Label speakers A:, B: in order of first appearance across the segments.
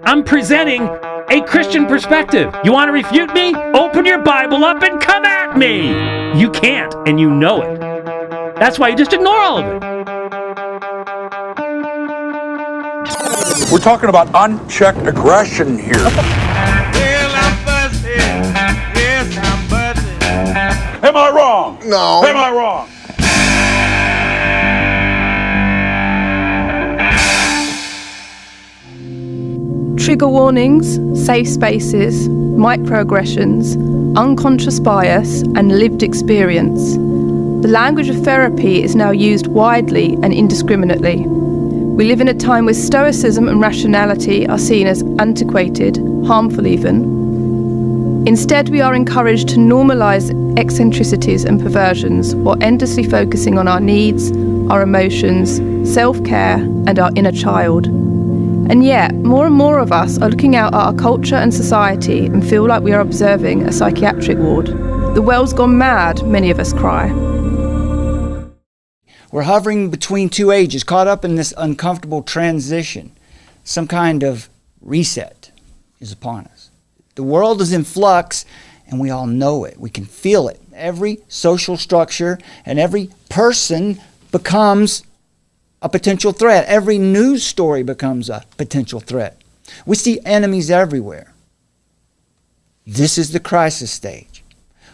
A: I'm presenting a Christian perspective. You want to refute me? Open your Bible up and come at me. You can't, and you know it. That's why you just ignore all of it.
B: We're talking about unchecked aggression here.
C: Well, I'm busted. Yes, I'm busted.
B: Am I wrong?
D: No.
B: Am I wrong?
E: Trigger warnings, safe spaces, microaggressions, unconscious bias, and lived experience. The language of therapy is now used widely and indiscriminately. We live in a time where stoicism and rationality are seen as antiquated, harmful even. Instead, we are encouraged to normalise eccentricities and perversions while endlessly focusing on our needs, our emotions, self-care, and our inner child. And yet, more and more of us are looking out at our culture and society and feel like we are observing a psychiatric ward. The world's gone mad, many of us cry.
F: We're hovering between two ages, caught up in this uncomfortable transition. Some kind of reset is upon us. The world is in flux, and we all know it. We can feel it. Every social structure and every person becomes a potential threat. Every news story becomes a potential threat. We see enemies everywhere. This is the crisis stage,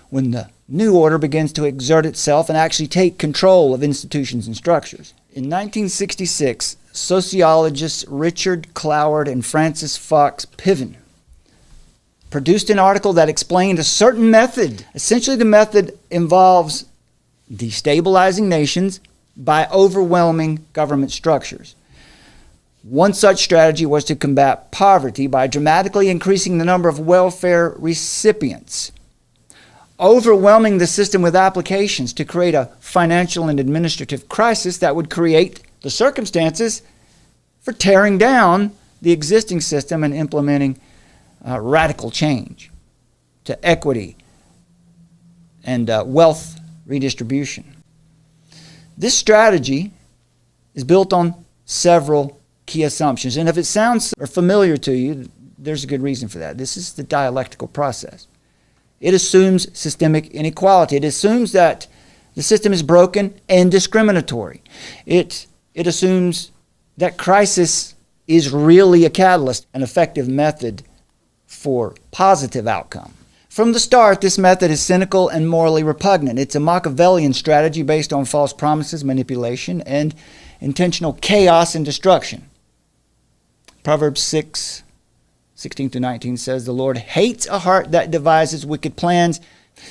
F: when the new order begins to exert itself and actually take control of institutions and structures. In 1966, sociologists Richard Cloward and Francis Fox Piven produced an article that explained a certain method. Essentially, the method involves destabilizing nations by overwhelming government structures. One such strategy was to combat poverty by dramatically increasing the number of welfare recipients, overwhelming the system with applications to create a financial and administrative crisis that would create the circumstances for tearing down the existing system and implementing radical change to equity and wealth redistribution. This strategy is built on several key assumptions, and if it sounds familiar to you, there's a good reason for that. This is the dialectical process. It assumes systemic inequality. It assumes that the system is broken and discriminatory. It assumes that crisis is really a catalyst, an effective method for positive outcome. From the start, this method is cynical and morally repugnant. It's a Machiavellian strategy based on false promises, manipulation, and intentional chaos and destruction. Proverbs 6:16-19 says, "The Lord hates a heart that devises wicked plans."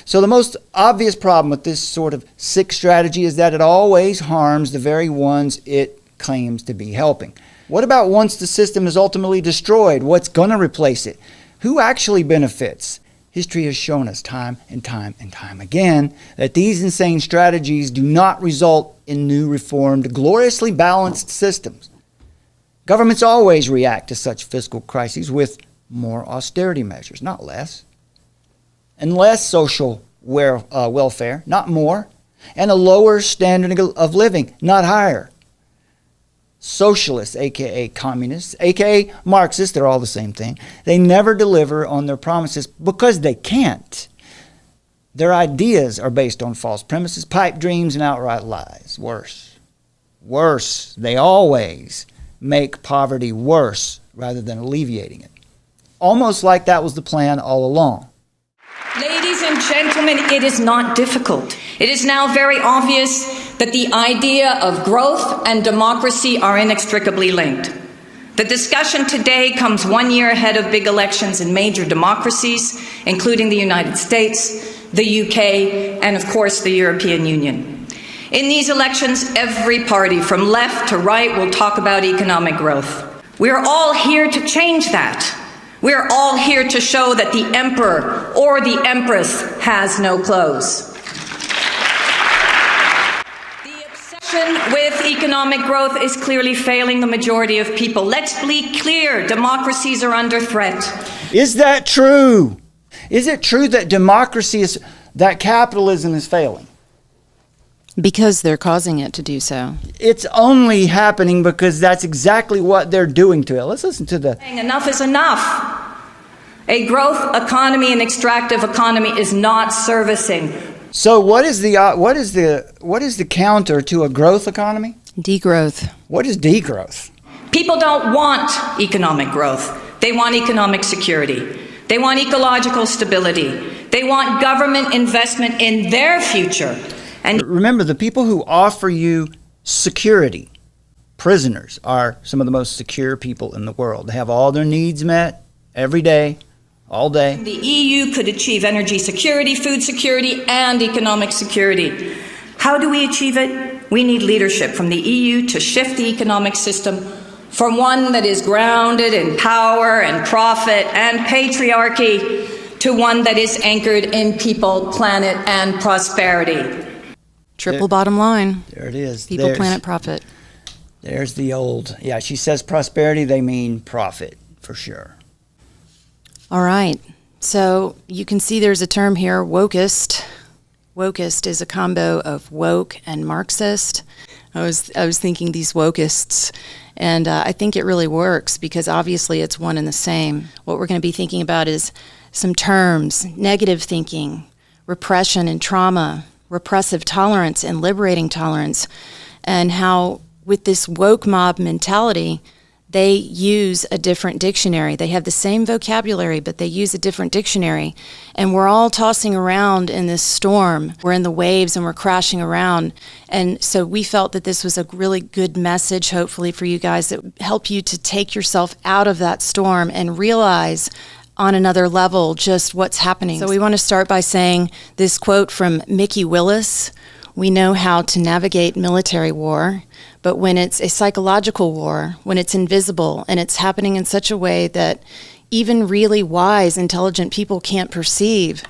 F: So the most obvious problem with this sort of sick strategy is that it always harms the very ones it claims to be helping. What about once the system is ultimately destroyed? What's going to replace it? Who actually benefits? History has shown us time and time and time again that these insane strategies do not result in new, reformed, gloriously balanced systems. Governments always react to such fiscal crises with more austerity measures, not less, and less social welfare, not more, and a lower standard of living, not higher. Socialists, aka communists, aka Marxists, they're all the same thing. They never deliver on their promises because they can't. Their ideas are based on false premises, pipe dreams, and outright lies. Worse, they always make poverty worse rather than alleviating it. Almost like that was the plan all along.
G: Ladies and gentlemen, it is not difficult. It is now very obvious that the idea of growth and democracy are inextricably linked. The discussion today comes 1 year ahead of big elections in major democracies, including the United States, the UK, and of course the European Union. In these elections, every party from left to right will talk about economic growth. We are all here to change that. We are all here to show that the emperor or the empress has no clothes. The obsession with economic growth is clearly failing the majority of people. Let's be clear, democracies are under threat.
F: Is that true? Is it true that capitalism is failing?
D: Because they're causing it to do so.
F: It's only happening because that's exactly what they're doing to it. Let's listen to the...
G: Enough is enough. A growth economy and extractive economy is not servicing.
F: So what is the counter to a growth economy?
D: Degrowth.
F: What is degrowth?
G: People don't want economic growth. They want economic security. They want ecological stability. They want government investment in their future. And
F: remember, the people who offer you security, prisoners, are some of the most secure people in the world. They have all their needs met every day, all day.
G: The EU could achieve energy security, food security, and economic security. How do we achieve it? We need leadership from the EU to shift the economic system from one that is grounded in power and profit and patriarchy to one that is anchored in people, planet, and prosperity.
D: Triple bottom line.
F: There it is.
D: People, planet, profit.
F: There's the old, yeah, she says prosperity, they mean profit, for sure.
D: All right. So you can see there's a term here, wokeist. Wokeist is a combo of woke and Marxist. I was thinking these wokeists, and I think it really works because obviously it's one and the same. What we're going to be thinking about is some terms: negative thinking, repression and trauma, repressive tolerance and liberating tolerance, and how with this woke mob mentality, they use a different dictionary. They have the same vocabulary, but they use a different dictionary. And we're all tossing around in this storm. We're in the waves and we're crashing around. And so we felt that this was a really good message, hopefully, for you guys that would help you to take yourself out of that storm and realize on another level just what's happening. So we want to start by saying this quote from Mickey Willis: "We know how to navigate military war, but when it's a psychological war, when it's invisible and it's happening in such a way that even really wise, intelligent people can't perceive,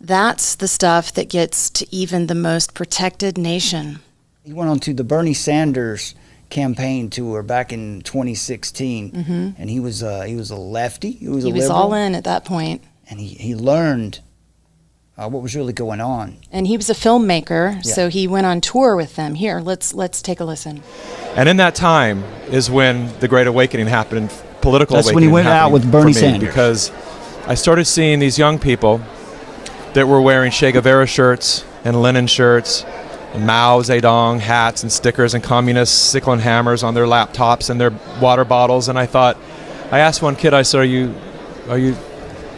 D: that's the stuff that gets to even the most protected nation."
F: He went on to the Bernie Sanders campaign tour back in 2016, and he was a lefty. He was
D: liberal. All in at that point.
F: And he learned what was really going on.
D: And he was a filmmaker, so he went on tour with them. Here, let's take a listen.
H: And in that time is when the Great Awakening happened, political
F: That's
H: awakening.
F: That's when he went out with Bernie Sanders.
H: Because I started seeing these young people that were wearing Che Guevara shirts and Lenin shirts and Mao Zedong hats and stickers and communist sickle and hammers on their laptops and their water bottles. And I asked one kid, I said, are you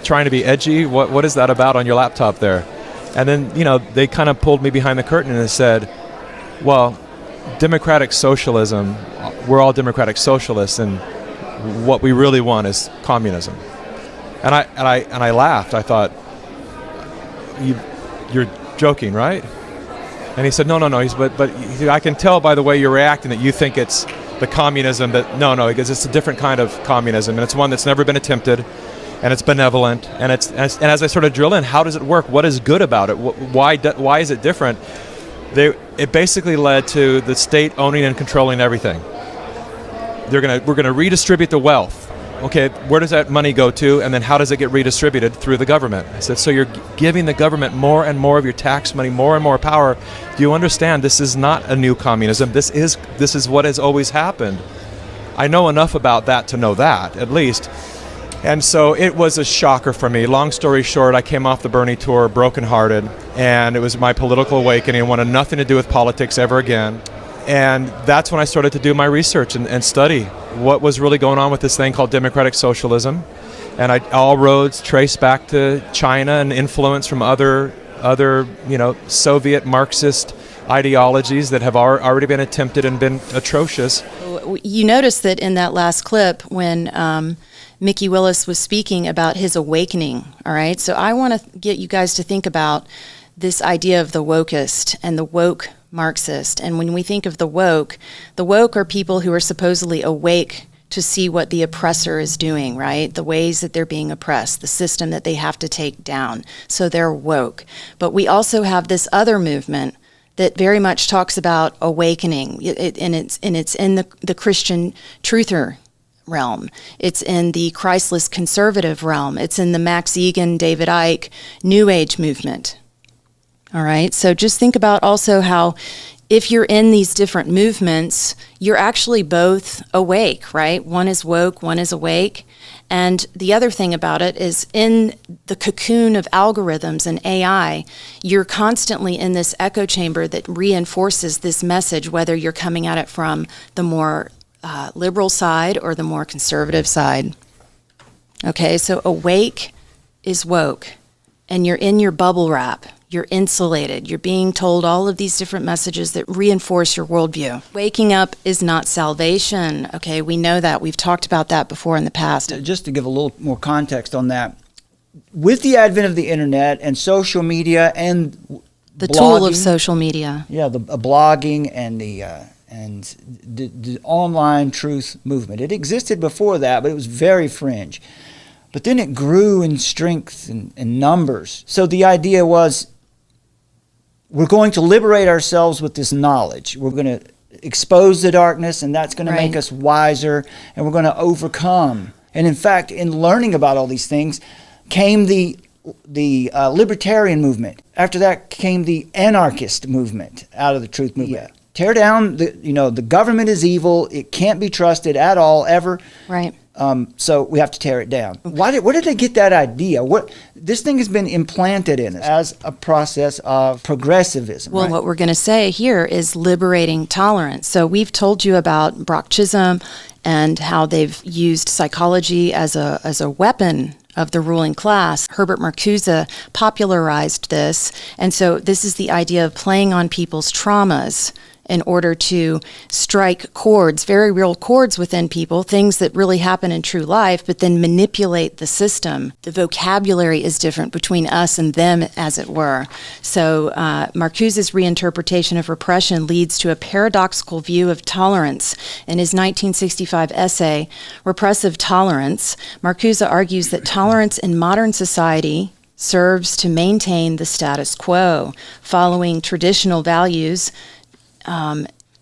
H: trying to be edgy? What is that about on your laptop there? And then, they kind of pulled me behind the curtain and they said, well, democratic socialism, we're all democratic socialists, and what we really want is communism. And I laughed. I thought, you're joking, right? And he said, no. But I can tell by the way you're reacting that you think it's the communism that, no, because it's a different kind of communism, and it's one that's never been attempted, and it's benevolent, and as I sort of drill in, how does it work? What is good about it? Why is it different? It basically led to the state owning and controlling everything. We're gonna redistribute the wealth. Okay, where does that money go to, and then how does it get redistributed? Through the government. I said, so you're giving the government more and more of your tax money, more and more power. Do you understand this is not a new communism? This is what has always happened. I know enough about that to know that, at least. And so it was a shocker for me. Long story short, I came off the Bernie tour brokenhearted, and it was my political awakening. I wanted nothing to do with politics ever again. And that's when I started to do my research and study what was really going on with this thing called democratic socialism. And all roads trace back to China and influence from other Soviet Marxist ideologies that have already been attempted and been atrocious.
D: You notice that in that last clip when Mickey Willis was speaking about his awakening, all right? So I want to get you guys to think about this idea of the wokeist and the woke Marxist. And when we think of the woke are people who are supposedly awake to see what the oppressor is doing, right? The ways that they're being oppressed, the system that they have to take down. So they're woke. But we also have this other movement that very much talks about awakening, and it's in the Christian truther realm. It's in the Christless conservative realm. It's in the Max Egan, David Icke, New Age movement. All right, so just think about also how if you're in these different movements, you're actually both awake, right? One is woke, one is awake. And the other thing about it is in the cocoon of algorithms and AI, you're constantly in this echo chamber that reinforces this message, whether you're coming at it from the more liberal side or the more conservative side. Okay, so awake is woke, and you're in your bubble wrap. You're insulated. You're being told all of these different messages that reinforce your worldview. Waking up is not salvation. Okay, we know that. We've talked about that before in the past.
F: Just to give a little more context on that, with the advent of the internet and social media and
D: The
F: blogging,
D: tool of social media.
F: yeah, the blogging and the online truth movement. It existed before that, but it was very fringe. But then it grew in strength and numbers. So the idea was, we're going to liberate ourselves with this knowledge. We're going to expose the darkness, and that's going to make us wiser, and we're going to overcome. And in fact, in learning about all these things came the libertarian movement. After that came the anarchist movement out of the truth movement. Tear down the government is evil. It can't be trusted at all, ever.
D: Right.
F: So we have to tear it down. Where did they get that idea? This thing has been implanted in us as a process of progressivism.
D: Well,
F: right?
D: what we're going to say here is liberating tolerance. So we've told you about Marxism and how they've used psychology as a weapon of the ruling class. Herbert Marcuse popularized this. And so this is the idea of playing on people's traumas in order to strike chords, very real chords within people, things that really happen in true life, but then manipulate the system. The vocabulary is different between us and them, as it were. So Marcuse's reinterpretation of repression leads to a paradoxical view of tolerance. In his 1965 essay, Repressive Tolerance, Marcuse argues that tolerance in modern society serves to maintain the status quo, following traditional values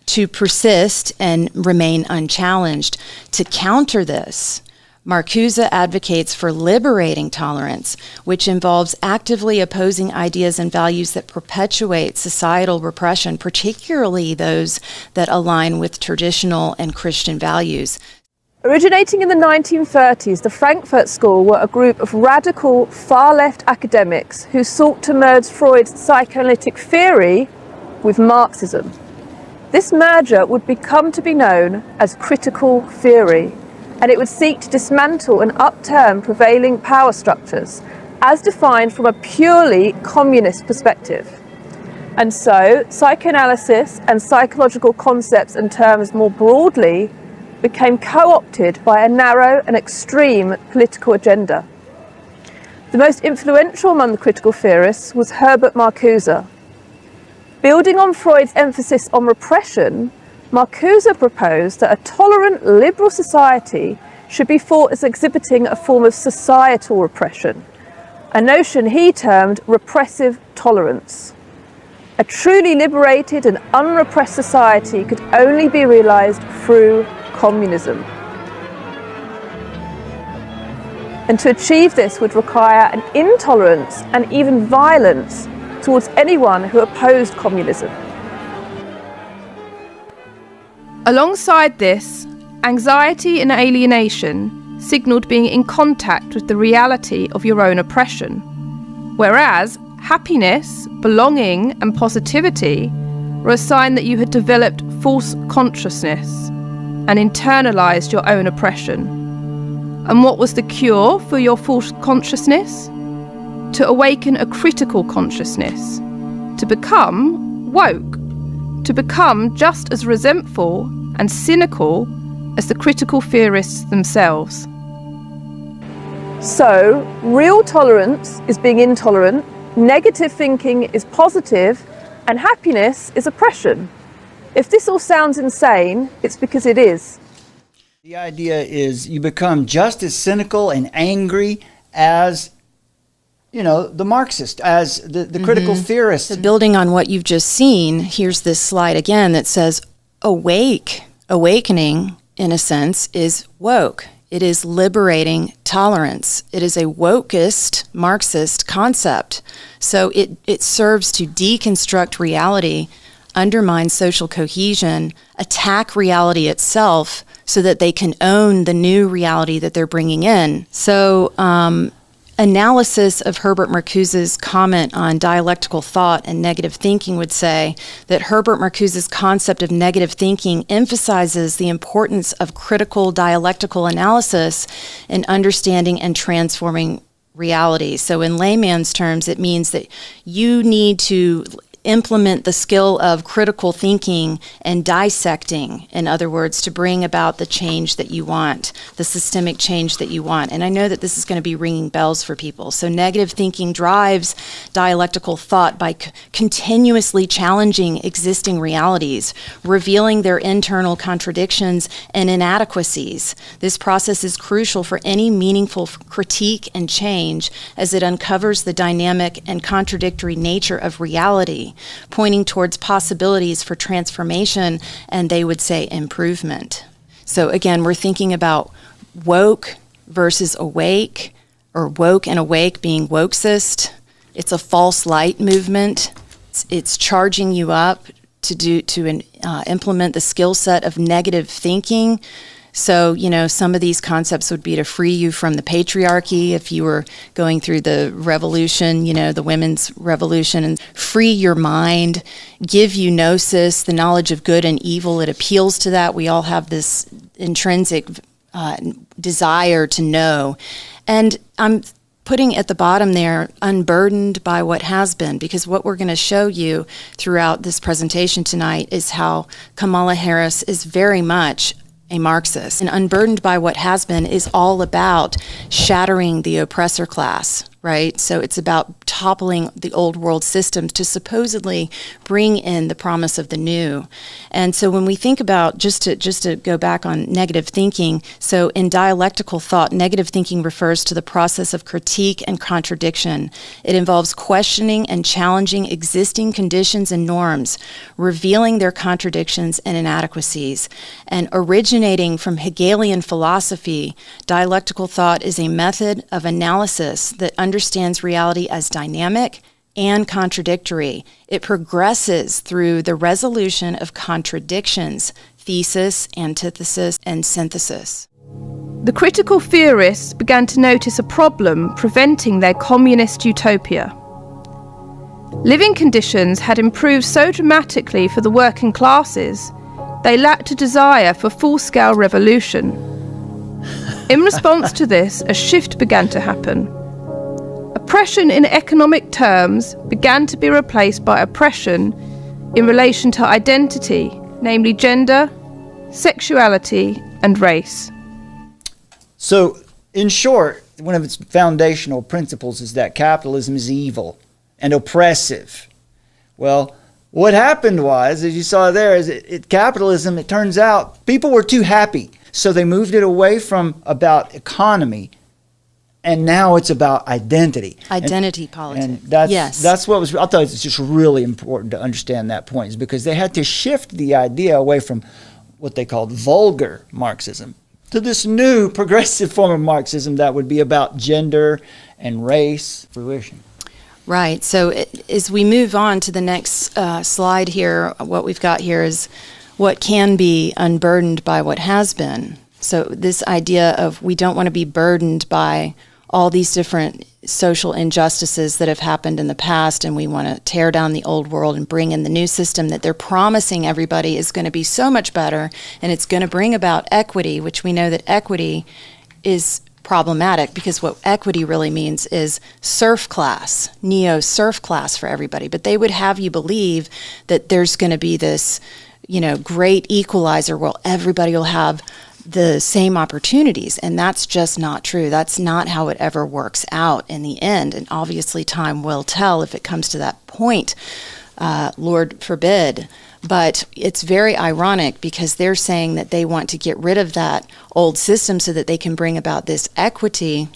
D: to persist and remain unchallenged. To counter this, Marcuse advocates for liberating tolerance, which involves actively opposing ideas and values that perpetuate societal repression, particularly those that align with traditional and Christian values.
E: Originating in the 1930s, the Frankfurt School were a group of radical far-left academics who sought to merge Freud's psychoanalytic theory with Marxism. This merger would become to be known as critical theory, and it would seek to dismantle and upturn prevailing power structures as defined from a purely communist perspective. And so, psychoanalysis and psychological concepts and terms more broadly became co-opted by a narrow and extreme political agenda. The most influential among the critical theorists was Herbert Marcuse. Building on Freud's emphasis on repression, Marcuse proposed that a tolerant liberal society should be thought as exhibiting a form of societal repression, a notion he termed repressive tolerance. A truly liberated and unrepressed society could only be realized through communism. And to achieve this would require an intolerance and even violence towards anyone who opposed communism. Alongside this, anxiety and alienation signalled being in contact with the reality of your own oppression, whereas happiness, belonging and positivity were a sign that you had developed false consciousness and internalised your own oppression. And what was the cure for your false consciousness? To awaken a critical consciousness, to become woke, to become just as resentful and cynical as the critical theorists themselves. So, real tolerance is being intolerant, negative thinking is positive, and happiness is oppression. If this all sounds insane, it's because it is.
F: The idea is you become just as cynical and angry as the Marxist, as the critical theorists.
D: So building on what you've just seen, here's this slide again that says awakening, in a sense, is woke. It is liberating tolerance. It is a wokeist Marxist concept. So it serves to deconstruct reality undermine social cohesion, attack reality itself so that they can own the new reality that they're bringing in. So, analysis of Herbert Marcuse's comment on dialectical thought and negative thinking would say that Herbert Marcuse's concept of negative thinking emphasizes the importance of critical dialectical analysis in understanding and transforming reality. So in layman's terms, it means that you need to implement the skill of critical thinking and dissecting, in other words, to bring about the change that you want, the systemic change that you want. And I know that this is going to be ringing bells for people. So negative thinking drives dialectical thought by continuously challenging existing realities, revealing their internal contradictions and inadequacies. This process is crucial for any meaningful critique and change, as it uncovers the dynamic and contradictory nature of reality, pointing towards possibilities for transformation, and they would say improvement. So again, we're thinking about woke versus awake, or woke and awake being wokist. It's a false light movement. It's charging you up to implement the skill set of negative thinking. So, you know, some of these concepts would be to free you from the patriarchy if you were going through the revolution, you know, the women's revolution, and free your mind, give you gnosis, the knowledge of good and evil. It appeals to that. We all have this intrinsic desire to know. And I'm putting at the bottom there, unburdened by what has been, because what we're going to show you throughout this presentation tonight is how Kamala Harris is very much a Marxist. And unburdened by what has been is all about shattering the oppressor class, right? So it's about toppling the old world systems to supposedly bring in the promise of the new. And so when we think about, just to go back on negative thinking, so in dialectical thought, negative thinking refers to the process of critique and contradiction. It involves questioning and challenging existing conditions and norms, revealing their contradictions and inadequacies. And originating from Hegelian philosophy, dialectical thought is a method of analysis that understands reality as dynamic and contradictory. It progresses through the resolution of contradictions, thesis, antithesis, and synthesis.
E: The critical theorists began to notice a problem preventing their communist utopia. Living conditions had improved so dramatically for the working classes, they lacked a desire for full-scale revolution. In response to this, a shift began to happen. Oppression in economic terms began to be replaced by oppression in relation to identity, namely gender, sexuality, and race.
F: So, in short, one of its foundational principles is that capitalism is evil and oppressive. Well, what happened was, as you saw there, is capitalism, it turns out, people were too happy. So they moved it away from about economy, and now it's about identity.
D: Identity politics.
F: And that's what was, I thought it's just really important to understand that point, is because they had to shift the idea away from what they called vulgar Marxism to this new progressive form of Marxism that would be about gender and race fruition.
D: Right. So as we move on to the next slide here, what we've got here is what can be unburdened by what has been. So this idea of we don't want to be burdened by all these different social injustices that have happened in the past, and we want to tear down the old world and bring in the new system that they're promising everybody is going to be so much better, and it's going to bring about equity, which we know that equity is problematic, because what equity really means is serf class, neo-serf class for everybody. But they would have you believe that there's going to be this, you know, great equalizer where everybody will have the same opportunities, and that's just not true. That's not how it ever works out in the end, and obviously time will tell if it comes to that point, Lord forbid. But it's very ironic, because they're saying that they want to get rid of that old system so that they can bring about this equity.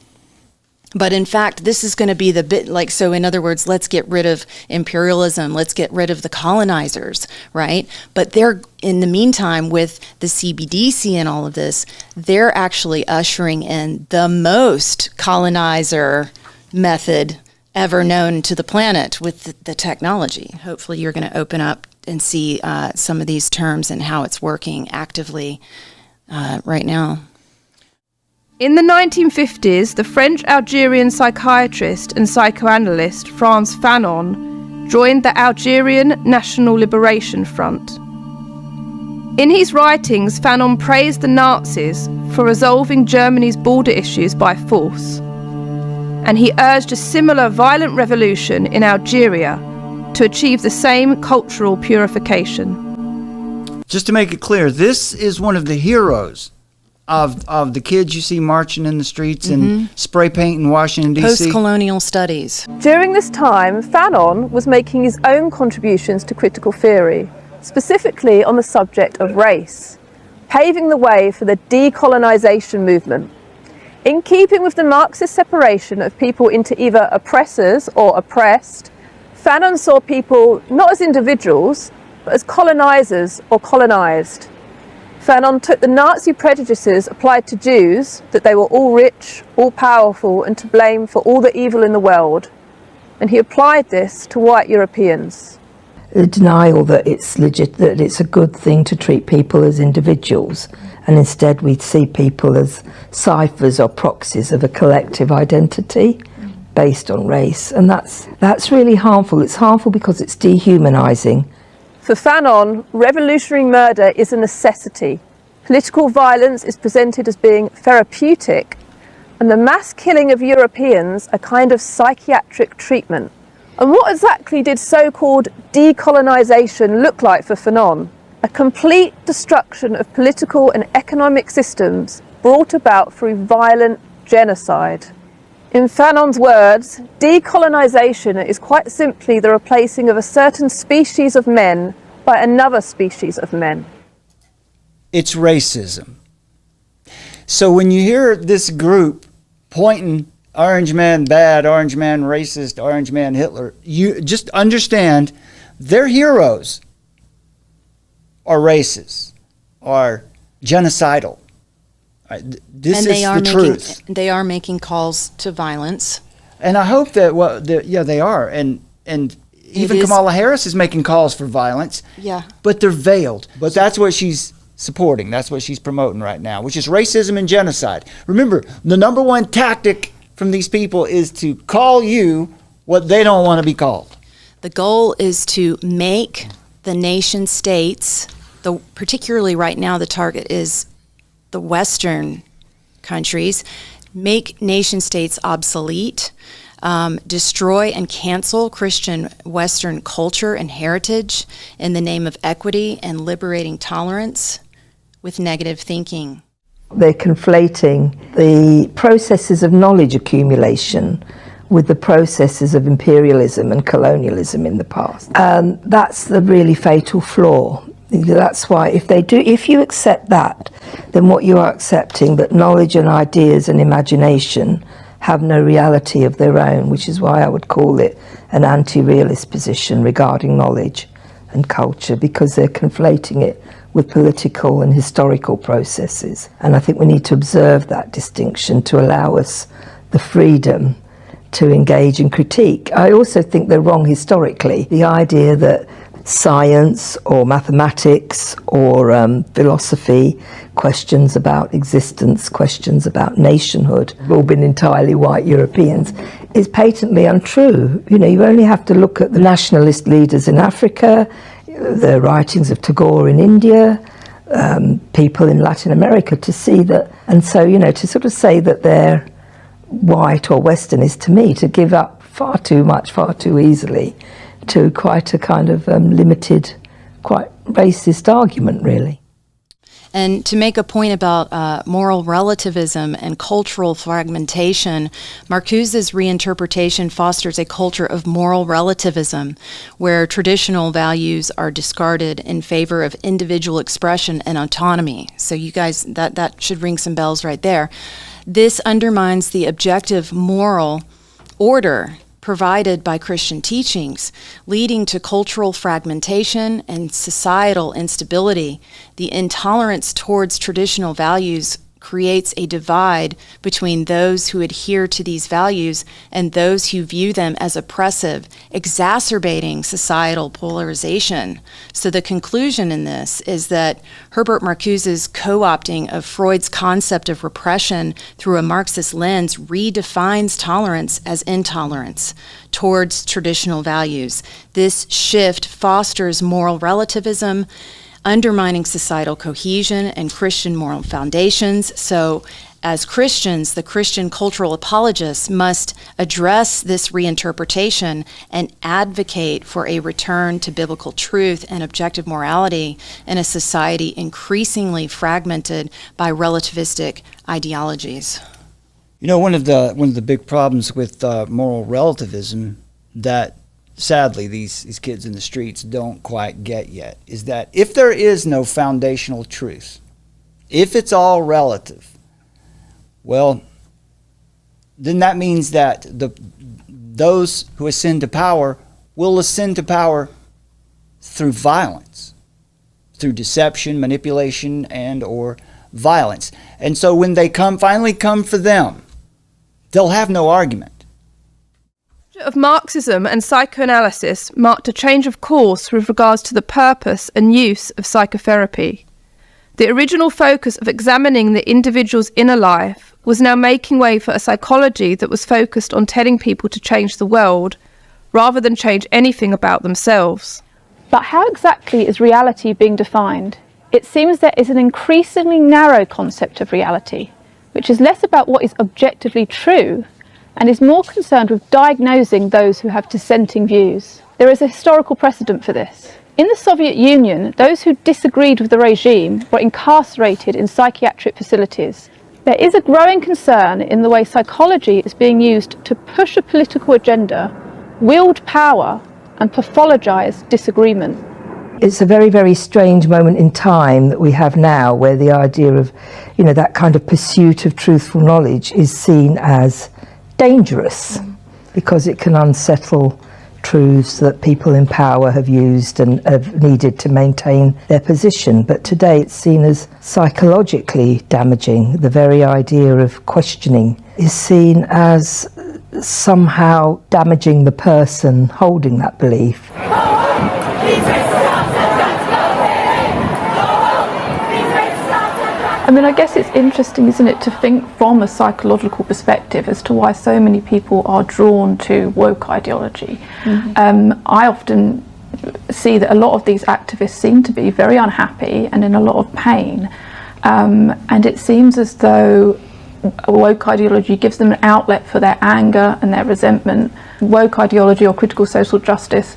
D: But in fact, this is going to be the bit, like, so in other words, let's get rid of imperialism, let's get rid of the colonizers, right? But they're, in the meantime, with the CBDC and all of this, they're actually ushering in the most colonizer method ever known to the planet with the technology. Hopefully you're going to open up and see some of these terms and how it's working actively right now.
E: In the 1950s, the French-Algerian psychiatrist and psychoanalyst Frantz Fanon joined the Algerian National Liberation Front. In his writings, Fanon praised the Nazis for resolving Germany's border issues by force, and he urged a similar violent revolution in Algeria to achieve the same cultural purification.
F: Just to make it clear, this is one of the heroes of the kids you see marching in the streets and spray paint in Washington, D.C.
D: Post-colonial studies.
E: During this time, Fanon was making his own contributions to critical theory, specifically on the subject of race, paving the way for the decolonization movement. In keeping with the Marxist separation of people into either oppressors or oppressed, Fanon saw people not as individuals, but as colonizers or colonized. Fanon took the Nazi prejudices applied to Jews, that they were all rich, all powerful, and to blame for all the evil in the world, and he applied this to white Europeans.
I: The denial that it's legit, that it's a good thing to treat people as individuals, and instead we see people as ciphers or proxies of a collective identity based on race, and that's really harmful. It's harmful because it's dehumanizing.
E: For Fanon, revolutionary murder is a necessity. Political violence is presented as being therapeutic, and the mass killing of Europeans a kind of psychiatric treatment. And what exactly did so-called decolonization look like for Fanon? A complete destruction of political and economic systems brought about through violent genocide. In Fanon's words, decolonization is quite simply the replacing of a certain species of men by another species of men.
F: It's racism. So when you hear this group pointing orange man bad, orange man racist, orange man Hitler, you just understand their heroes are racist, are genocidal. This is the truth.
D: They are making calls to violence.
F: And I hope that, they are. And even Kamala Harris is making calls for violence.
D: Yeah.
F: But they're veiled. But that's what she's supporting. That's what she's promoting right now, which is racism and genocide. Remember, the number one tactic from these people is to call you what they don't want to be called.
D: The goal is to make the nation states, particularly right now the target is the Western countries, make nation states obsolete, destroy and cancel Christian Western culture and heritage in the name of equity and liberating tolerance with negative thinking.
I: They're conflating the processes of knowledge accumulation with the processes of imperialism and colonialism in the past. That's the really fatal flaw. That's why if you accept that, then what you are accepting that knowledge and ideas and imagination have no reality of their own, which is why I would call it an anti-realist position regarding knowledge and culture, because they're conflating it with political and historical processes. And I think we need to observe that distinction to allow us the freedom to engage in critique. I also think they're wrong historically. The idea that science or mathematics or philosophy, questions about existence, questions about nationhood, have all been entirely white Europeans, is patently untrue. You only have to look at the nationalist leaders in Africa, the writings of Tagore in India, people in Latin America to see that. And so, to sort of say that they're white or Western is, to me, to give up far too much, far too easily to quite a kind of limited, quite racist argument, really.
D: And to make a point about moral relativism and cultural fragmentation, Marcuse's reinterpretation fosters a culture of moral relativism, where traditional values are discarded in favor of individual expression and autonomy. So you guys, that should ring some bells right there. This undermines the objective moral order provided by Christian teachings, leading to cultural fragmentation and societal instability. The intolerance towards traditional values creates a divide between those who adhere to these values and those who view them as oppressive, exacerbating societal polarization. So the conclusion in this is that Herbert Marcuse's co-opting of Freud's concept of repression through a Marxist lens redefines tolerance as intolerance towards traditional values. This shift fosters moral relativism, undermining societal cohesion and Christian moral foundations. So as Christians, the Christian cultural apologists must address this reinterpretation and advocate for a return to biblical truth and objective morality in a society increasingly fragmented by relativistic ideologies.
F: You know, one of the big problems with moral relativism that sadly these kids in the streets don't quite get yet is that if there is no foundational truth, if it's all relative, well, then that means that those who ascend to power will ascend to power through violence, through deception, manipulation, and or violence. And so when they finally come for them, they'll have no argument.
E: Of Marxism and psychoanalysis marked a change of course with regards to the purpose and use of psychotherapy. The original focus of examining the individual's inner life was now making way for a psychology that was focused on telling people to change the world rather than change anything about themselves.
J: But how exactly is reality being defined? It seems there is an increasingly narrow concept of reality, which is less about what is objectively true and is more concerned with diagnosing those who have dissenting views. There is a historical precedent for this. In the Soviet Union, those who disagreed with the regime were incarcerated in psychiatric facilities. There is a growing concern in the way psychology is being used to push a political agenda, wield power, and pathologize disagreement.
I: It's a very, very strange moment in time that we have now where the idea of, that kind of pursuit of truthful knowledge is seen as dangerous because it can unsettle truths that people in power have used and have needed to maintain their position. But today it's seen as psychologically damaging. The very idea of questioning is seen as somehow damaging the person holding that belief.
J: I mean, I guess it's interesting, isn't it, to think from a psychological perspective as to why so many people are drawn to woke ideology. I often see that a lot of these activists seem to be very unhappy and in a lot of pain. And it seems as though woke ideology gives them an outlet for their anger and their resentment. Woke ideology or critical social justice,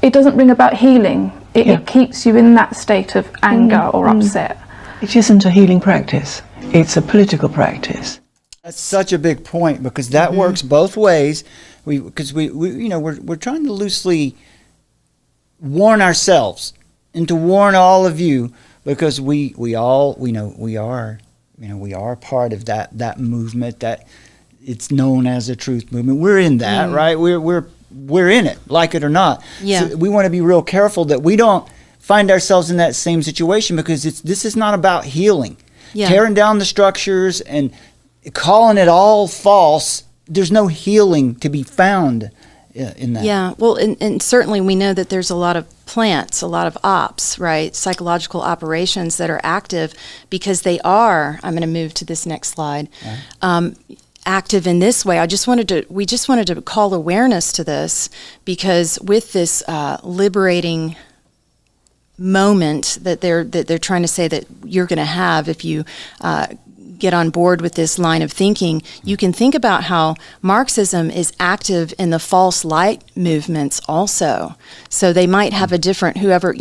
J: it doesn't bring about healing. It keeps you in that state of anger or upset.
K: It isn't a healing practice. It's a political practice.
F: That's such a big point because that works both ways. Because we're trying to loosely warn ourselves and to warn all of you because we are part of that movement that it's known as a truth movement. We're in that, right? We're in it, like it or not.
D: Yeah.
F: So we want to be real careful that we don't find ourselves in that same situation because this is not about healing. Tearing down the structures and calling it all false, there's no healing to be found in that.
D: Yeah, well, and certainly we know that there's a lot of plants, a lot of ops, right, psychological operations that are active because they are, I'm going to move to this next slide, active in this way. We just wanted to call awareness to this because with this liberating moment that they're trying to say that you're going to have if you get on board with this line of thinking, you can think about how Marxism is active in the false light movements also. So they might have a different, whoever,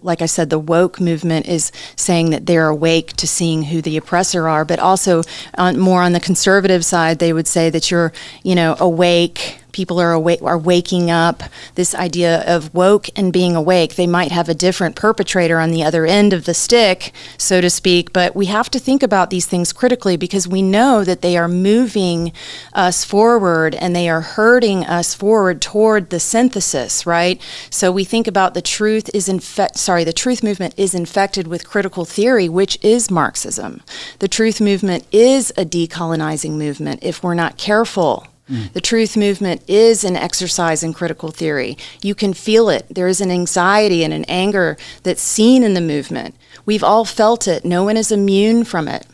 D: like I said, the woke movement is saying that they're awake to seeing who the oppressor are, but also more on the conservative side, they would say that you're, awake, people are waking up, this idea of woke and being awake. They might have a different perpetrator on the other end of the stick, so to speak, but we have to think about these things critically because we know that they are moving us forward and they are hurting us forward toward the synthesis, right? So we think about the truth movement is infected with critical theory, which is Marxism. The truth movement is a decolonizing movement if we're not careful. The truth movement is an exercise in critical theory. You can feel it. There is an anxiety and an anger that's seen in the movement. We've all felt it. No one is immune from it.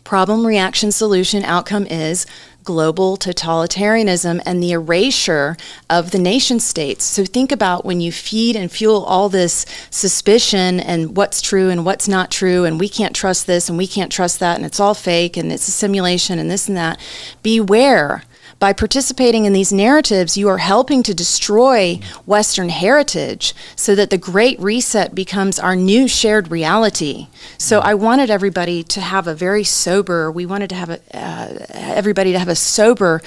D: Problem, reaction, solution, outcome is global totalitarianism and the erasure of the nation states. So think about when you feed and fuel all this suspicion and what's true and what's not true and we can't trust this and we can't trust that and it's all fake and it's a simulation and this and that. Beware. By participating in these narratives, you are helping to destroy Western heritage so that the Great Reset becomes our new shared reality. So I wanted everybody to have a very sober, we wanted to have everybody to have a sober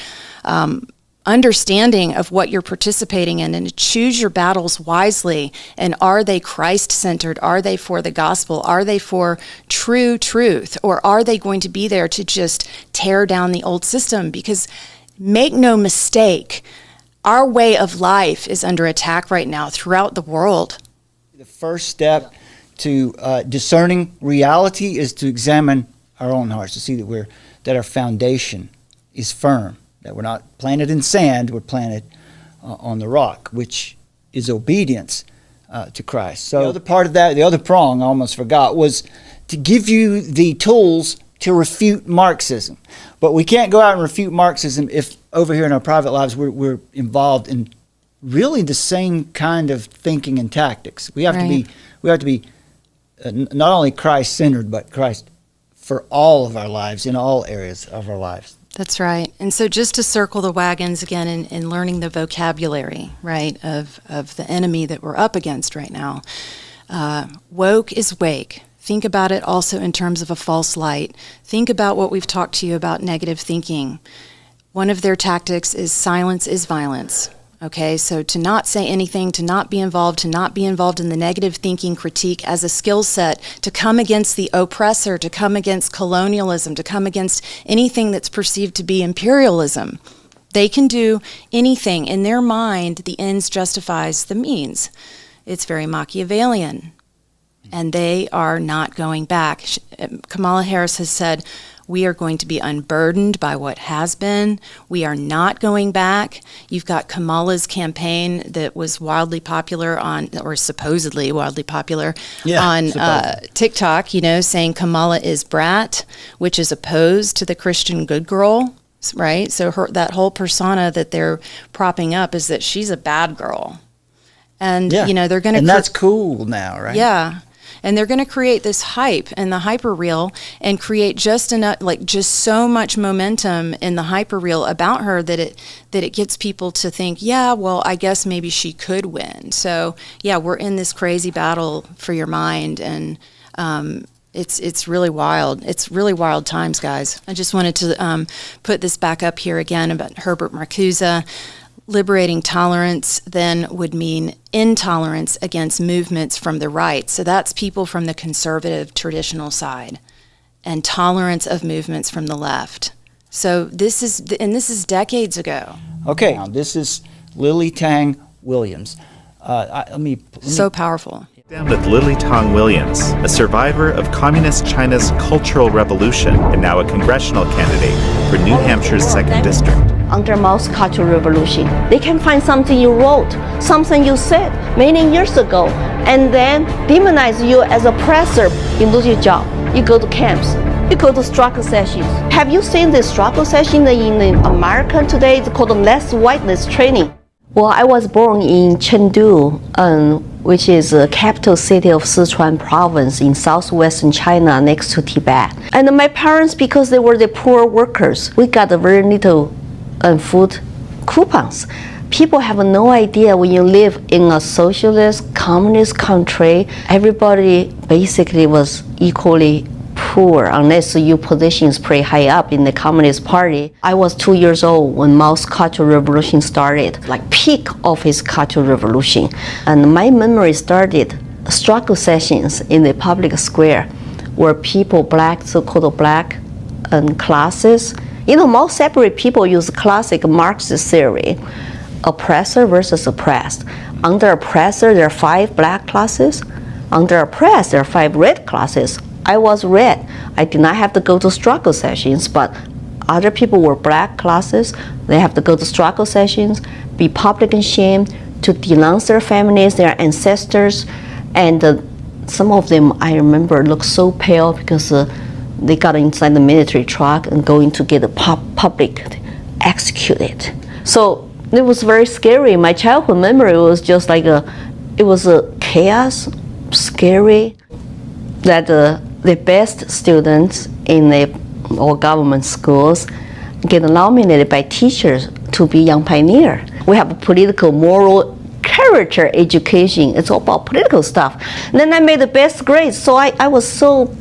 D: understanding of what you're participating in and to choose your battles wisely. And are they Christ-centered? Are they for the gospel? Are they for true truth? Or are they going to be there to just tear down the old system? Because make no mistake, our way of life is under attack right now throughout the world.
F: The first step to discerning reality is to examine our own hearts, to see that our foundation is firm, that we're not planted in sand, we're planted on the rock, which is obedience to Christ. So the other part of that, the other prong, I almost forgot, was to give you the tools to refute Marxism. But we can't go out and refute Marxism if over here in our private lives we're involved in really the same kind of thinking and tactics. We have to be not only Christ-centered, but Christ for all of our lives, in all areas of our lives.
D: That's right. And so just to circle the wagons again in learning the vocabulary, right, of the enemy that we're up against right now. Woke is wake. Think about it also in terms of a false light. Think about what we've talked to you about negative thinking. One of their tactics is silence is violence. Okay, so to not say anything, to not be involved in the negative thinking critique as a skill set, to come against the oppressor, to come against colonialism, to come against anything that's perceived to be imperialism. They can do anything. In their mind, the ends justifies the means. It's very Machiavellian. And they are not going back. Kamala Harris has said, we are going to be unburdened by what has been. We are not going back. You've got Kamala's campaign that was wildly popular or supposedly wildly popular on TikTok, saying Kamala is brat, which is opposed to the Christian good girl, right? So that whole persona that they're propping up is that she's a bad girl. And, they're going to...
F: And that's cool now, right?
D: Yeah. And they're going to create this hype and the hyperreal and create just enough, just so much momentum in the hyperreal about her that it gets people to think, yeah, well, I guess maybe she could win. So, yeah, we're in this crazy battle for your mind, and it's really wild. It's really wild times, guys. I just wanted to put this back up here again about Herbert Marcuse. Liberating tolerance then would mean intolerance against movements from the right. So that's people from the conservative traditional side, and tolerance of movements from the left. So this is decades ago.
F: Okay, now this is Lily Tang Williams.
D: So powerful.
L: With Lily Tang Williams, a survivor of Communist China's Cultural Revolution and now a congressional candidate for New Hampshire's 2nd District.
M: Under Mao's Cultural Revolution, they can find something you wrote, something you said many years ago, and then demonize you as oppressor. You lose your job. You go to camps. You go to struggle sessions. Have you seen the struggle session in America today? It's called less whiteness training. Well, I was born in Chengdu, which is the capital city of Sichuan province in southwestern China next to Tibet. And my parents, because they were the poor workers, we got very little food coupons. People have no idea when you live in a socialist, communist country, everybody basically was equally poor. poor unless your position is pretty high up in the Communist Party. I was 2 years old when Mao's Cultural Revolution started, like peak of his Cultural Revolution. And my memory started struggle sessions in the public square where people, black, so-called black classes, Mao separate people use classic Marxist theory, oppressor versus oppressed. Under oppressor, there are 5 black classes. Under oppressed, there are 5 red classes. I was red. I did not have to go to struggle sessions, but other people were black classes. They have to go to struggle sessions, be public and shame, to denounce their families, their ancestors, and some of them, I remember, looked so pale because they got inside the military truck and going to get the public executed. So it was very scary. My childhood memory was just like it was a chaos, scary, that the best students in all government schools get nominated by teachers to be young pioneer. We have a political, moral, character education. It's all about political stuff. And then I made the best grades, so I was so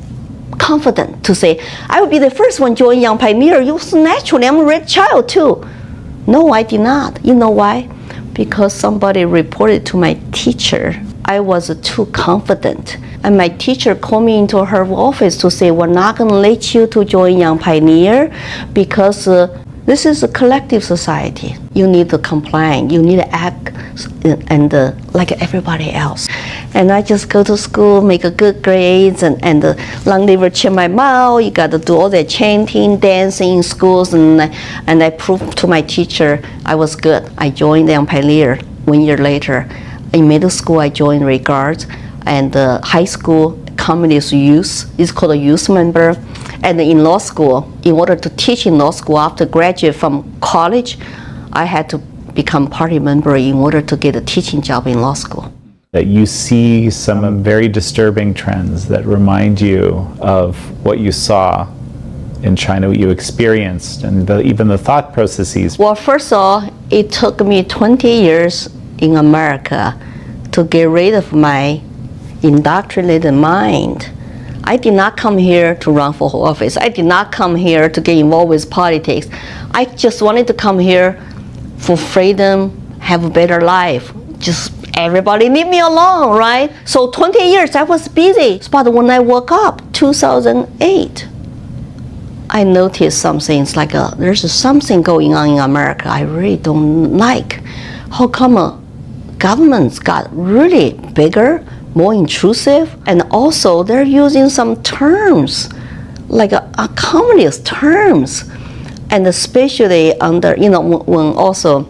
M: confident to say, I would be the first one join Young Pioneer. Naturally, I'm a red child too. No, I did not. You know why? Because somebody reported to my teacher I was too confident. And my teacher called me into her office to say, we're not going to let you to join Young Pioneer because this is a collective society. You need to comply. You need to act and like everybody else. And I just go to school, make a good grades, and long live Chiang Mao. You got to do all that chanting, dancing in schools, and I proved to my teacher I was good. I joined Young Pioneer 1 year later. In middle school, I joined Regards, and high school, communist youth is called a youth member. And in law school, in order to teach in law school after graduate from college, I had to become party member in order to get a teaching job in law school.
L: That you see some very disturbing trends that remind you of what you saw in China, what you experienced, and even the thought processes.
M: Well, first of all, it took me 20 years in America to get rid of my indoctrinated mind. I did not come here to run for office. I did not come here to get involved with politics. I just wanted to come here for freedom, have a better life. Just everybody leave me alone, right? So 20 years I was busy. But when I woke up, 2008, I noticed something. It's like there's something going on in America I really don't like. How come governments got really bigger, more intrusive, and also they're using some terms, like a communist terms, and especially under, when also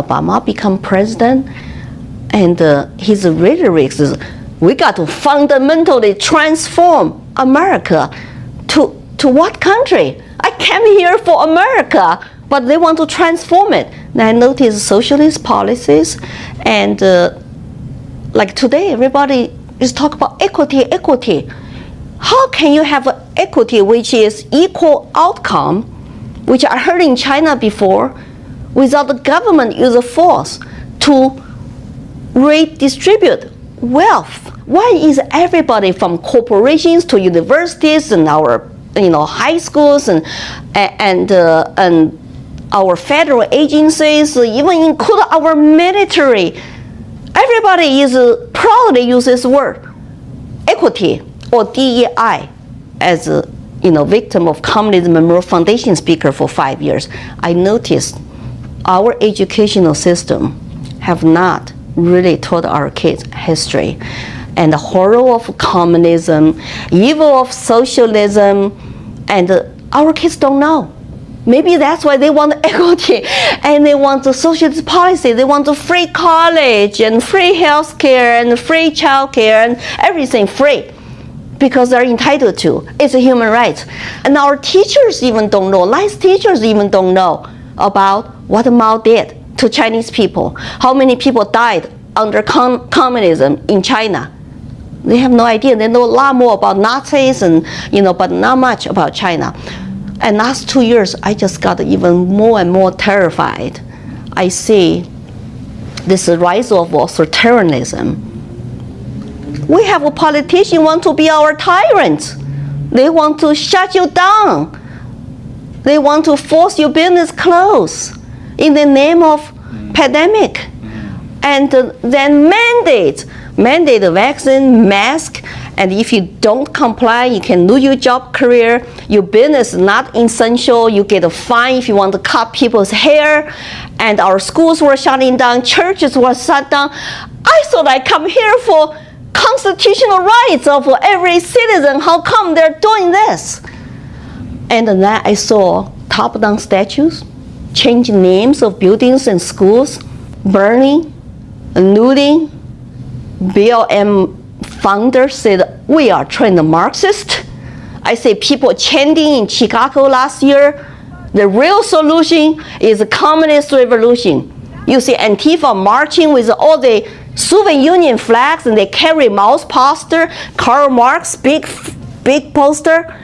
M: Obama become president, and his rhetoric is, we got to fundamentally transform America to what country? I came here for America, but they want to transform it. And I noticed socialist policies, and like today, everybody is talking about equity. How can you have equity which is equal outcome, which I heard in China before, without the government use force to redistribute wealth? Why is everybody from corporations to universities and our high schools and our federal agencies, even include our military, everybody is proudly uses this word, equity, or DEI, as a victim of Communism Memorial Foundation speaker for 5 years. I noticed our educational system have not really taught our kids history and the horror of communism, evil of socialism, and our kids don't know. Maybe that's why they want equity and they want the socialist policy. They want the free college and free health care and free child care and everything free because they're entitled to. It's a human right. And our teachers even don't know, nice teachers even don't know about what Mao did to Chinese people. How many people died under communism in China? They have no idea. They know a lot more about Nazis and, but not much about China. And last 2 years, I just got even more and more terrified. I see this rise of authoritarianism. We have a politician want to be our tyrant. They want to shut you down. They want to force your business close in the name of pandemic. And then mandate vaccine, mask, and if you don't comply, you can lose your job, career, your business is not essential, you get a fine if you want to cut people's hair, and our schools were shutting down, churches were shut down. I thought I come here for constitutional rights of every citizen. How come they're doing this? And then I saw top-down statues, changing names of buildings and schools, burning, looting. BLM founder said, we are trained Marxist. I say people chanting in Chicago last year, the real solution is a communist revolution. You see Antifa marching with all the Soviet Union flags, and they carry Mao's poster, Karl Marx, big poster.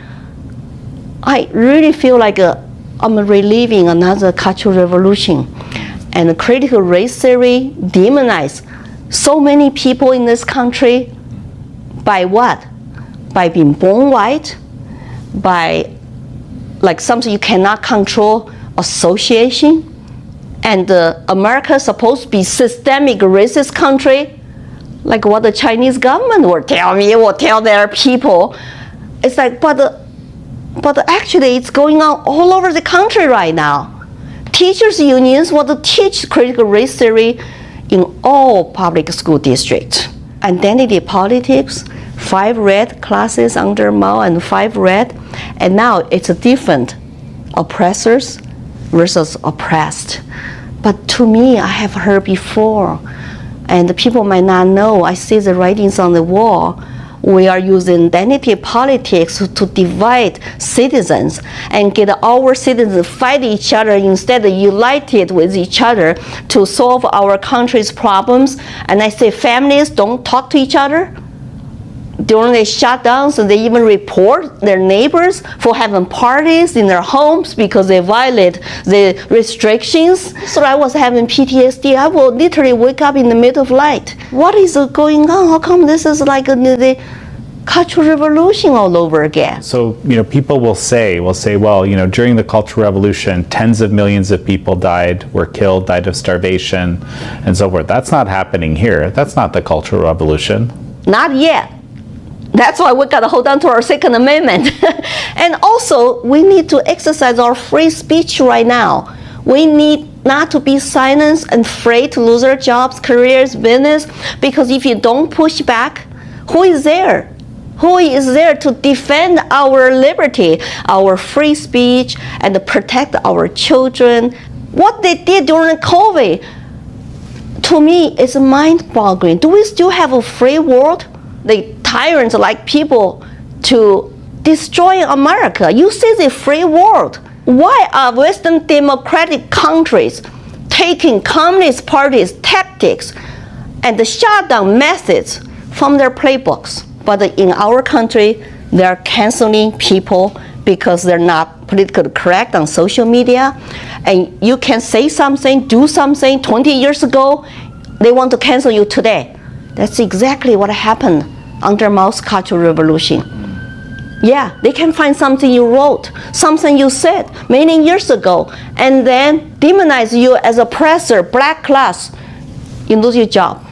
M: I really feel like I'm reliving another cultural revolution. And the critical race theory demonized so many people in this country by what? By being born white, by like something you cannot control, association. And America is supposed to be systemic racist country, like what the Chinese government will tell me, will tell their people. It's like, but actually it's going on all over the country right now. Teachers' unions want to teach critical race theory in all public school districts. Identity politics, 5 red classes under Mao and 5 red, and now it's a different oppressors versus oppressed. But to me, I have heard before, and the people might not know, I see the writings on the wall. We are using identity politics to divide citizens and get our citizens to fight each other instead of united with each other to solve our country's problems. And I say families don't talk to each other. During the shutdowns, they even report their neighbors for having parties in their homes because they violate the restrictions. So I was having PTSD. I will literally wake up in the middle of night. What is going on? How come this is like the Cultural Revolution all over again?
L: So, people will say, well, during the Cultural Revolution, tens of millions of people were killed, died of starvation, and so forth. That's not happening here. That's not the Cultural Revolution.
M: Not yet. That's why we got to hold on to our Second Amendment. And also, we need to exercise our free speech right now. We need not to be silenced and afraid to lose our jobs, careers, business, because if you don't push back, who is there? Who is there to defend our liberty, our free speech, and to protect our children? What they did during COVID, to me, is mind-boggling. Do we still have a free world? The tyrants like people to destroy America. You see the free world. Why are Western democratic countries taking Communist Party's tactics and the shutdown methods from their playbooks? But in our country, they're canceling people because they're not politically correct on social media. And you can say something, do something 20 years ago, they want to cancel you today. That's exactly what happened under Mao's Cultural Revolution. Yeah, they can find something you wrote, something you said many years ago, and then demonize you as oppressor, black class. You lose your job.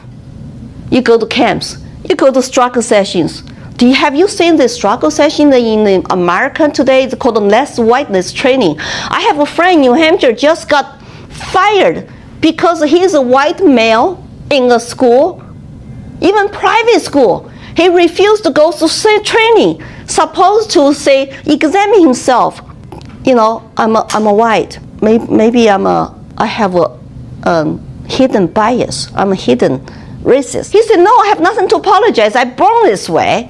M: You go to camps. You go to struggle sessions. Have you seen the struggle session in America today? It's called less whiteness training. I have a friend in New Hampshire just got fired because he's a white male in a school, even private school. He refused to go to training, supposed to say, examine himself. I'm a white. Maybe I have a hidden bias. I'm a hidden racist. He said, no, I have nothing to apologize. I'm born this way.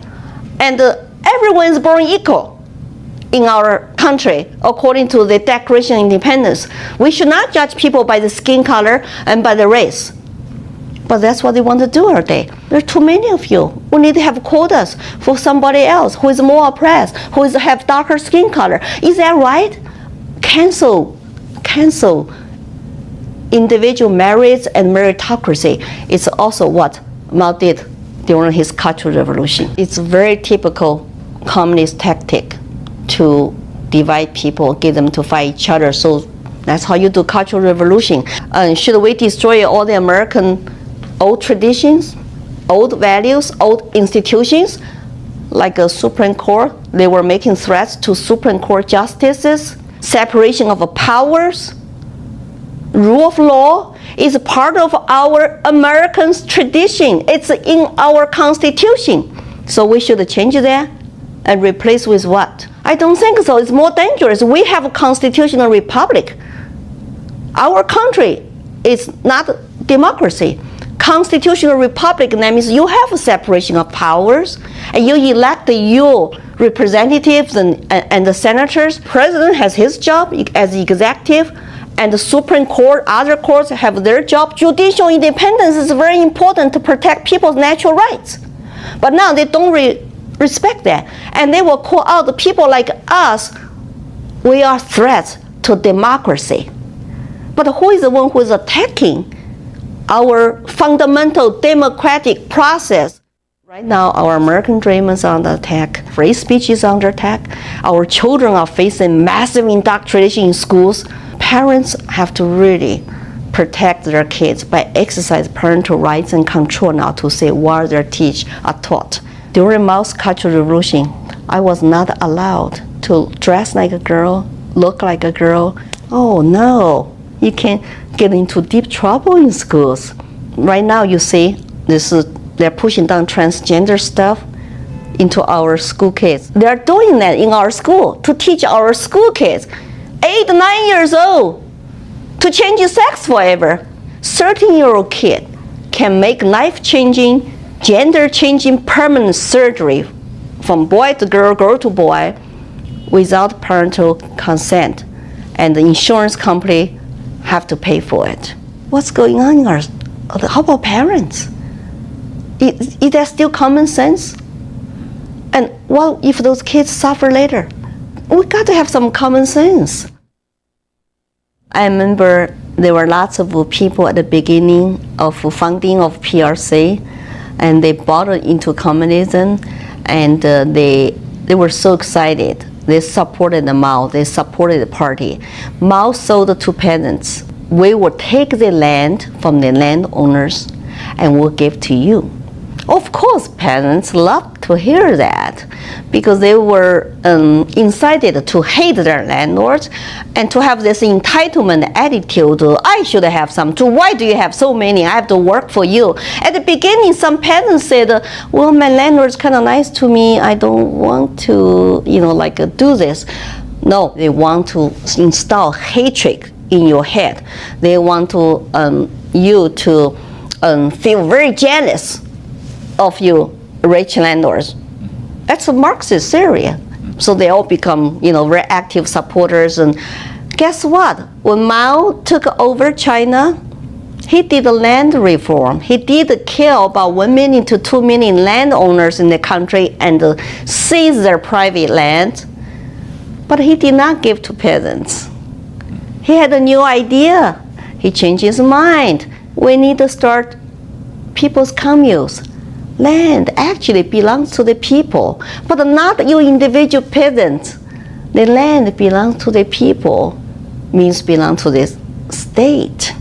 M: And everyone is born equal in our country, according to the Declaration of Independence. We should not judge people by the skin color and by the race. But that's what they want to do all day. There are too many of you. We need to have quotas for somebody else who is more oppressed, who have darker skin color. Is that right? Cancel individual merits and meritocracy. It's also what Mao did during his Cultural Revolution. It's very typical communist tactic to divide people, get them to fight each other. So that's how you do cultural revolution. Should we destroy all the American old traditions, old values, old institutions, like a Supreme Court? They were making threats to Supreme Court justices. Separation of powers, rule of law is part of our American tradition. It's in our Constitution. So we should change that and replace with what? I don't think so. It's more dangerous. We have a constitutional republic. Our country is not democracy. Constitutional republic, that means you have a separation of powers, and you elect your representatives and the senators. President has his job as executive, and the Supreme Court, other courts have their job. Judicial independence is very important to protect people's natural rights. But now they don't respect that, and they will call out the people like us. We are threats to democracy. But who is the one who is attacking our fundamental democratic process? Right now, our American dream is under attack. Free speech is under attack. Our children are facing massive indoctrination in schools. Parents have to really protect their kids by exercise parental rights and control now to say what their teach are taught. During Maoist Cultural Revolution, I was not allowed to dress like a girl, look like a girl. Oh no, you can get into deep trouble in schools. Right now, you see, they're pushing down transgender stuff into our school kids. They're doing that in our school to teach our school kids, 8, 9 years old, to change sex forever. 13-year-old kid can make life-changing, gender-changing permanent surgery from boy to girl, girl to boy, without parental consent, and the insurance company have to pay for it. What's going on in our? How about parents? Is that still common sense? And what if those kids suffer later? We got to have some common sense. I remember there were lots of people at the beginning of founding of PRC, and they bought into communism, and they were so excited. They supported the Mao, they supported the party. Mao sold to peasants. We will take the land from the landowners and we'll give to you. Of course, peasants loved to hear that because they were incited to hate their landlords and to have this entitlement attitude. I should have some too. Why do you have so many? I have to work for you. At the beginning, some peasants said, well, my landlord's kind of nice to me. I don't want to, do this. No, they want to install hatred in your head. They want to you to feel very jealous of you rich landlords. That's a Marxist theory. So they all become, very active supporters. And guess what? When Mao took over China, he did a land reform. He did kill about 1 million to 2 million landowners in the country and seize their private land. But he did not give to peasants. He had a new idea. He changed his mind. We need to start people's communes. Land actually belongs to the people, but not you individual peasants. The land belongs to the people, means belongs to the state.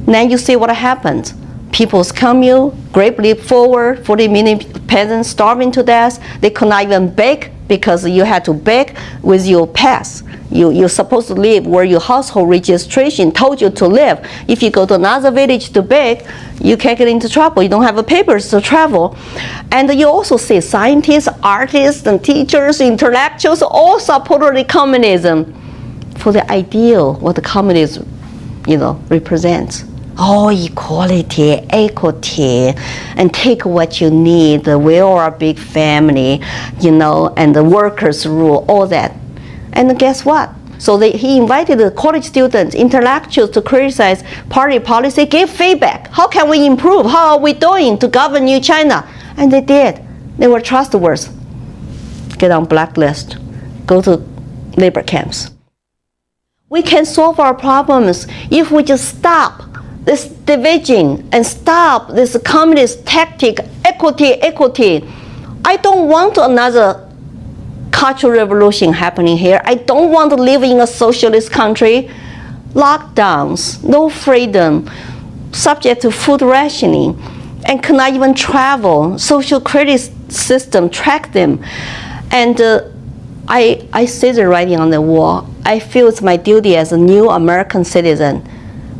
M: Now you see what happened. People's commune, Great Leap Forward, 40 million peasants starving to death. They could not even beg because you had to beg with your pass. You're supposed to live where your household registration told you to live. If you go to another village to beg, you can't get into trouble. You don't have the papers to travel. And you also see scientists, artists, and teachers, intellectuals all supported communism for the ideal, what the communism, represents. Oh, equality, equity, and take what you need. We are a big family, and the workers rule, all that. And guess what? So he invited the college students, intellectuals to criticize party policy, give feedback. How can we improve? How are we doing to govern New China? And they did. They were trustworthy. Get on blacklist. Go to labor camps. We can solve our problems if we just stop this division and stop this communist tactic, equity. I don't want another cultural revolution happening here. I don't want to live in a socialist country. Lockdowns, no freedom, subject to food rationing, and cannot even travel. Social credit system track them. And I see the writing on the wall. I feel it's my duty as a new American citizen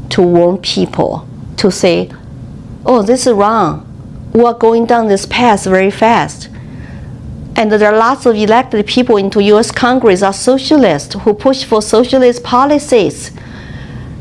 M: to warn people, to say, oh, this is wrong. We're going down this path very fast. And there are lots of elected people into US Congress are socialists who push for socialist policies.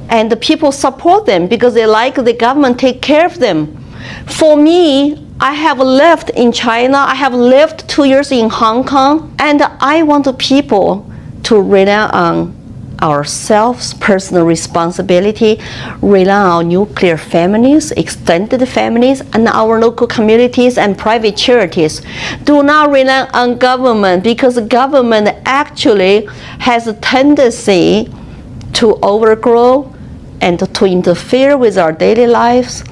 M: And the people support them because they like the government take care of them. For me, I have lived in China, I have lived 2 years in Hong Kong, and I want the people to rely on ourselves, personal responsibility, rely on our nuclear families, extended families, and our local communities and private charities. Do not rely on government, because the government actually has a tendency to overgrow and to interfere with our daily lives.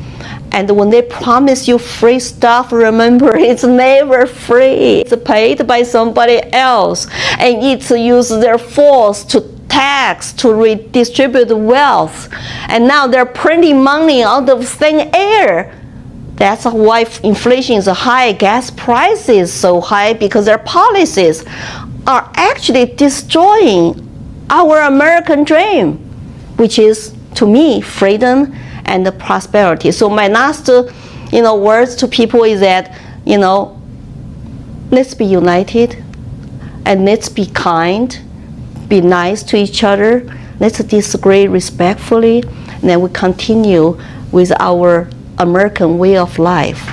M: And when they promise you free stuff, remember, it's never free. It's paid by somebody else, and it's use their force to tax, to redistribute wealth. And now they're printing money out of thin air. That's why inflation is high, gas prices so high, because their policies are actually destroying our American dream, which is, to me, freedom and prosperity. So my last, words to people is that, let's be united, and let's be kind, be nice to each other. Let's disagree respectfully, and then we continue with our American way of life.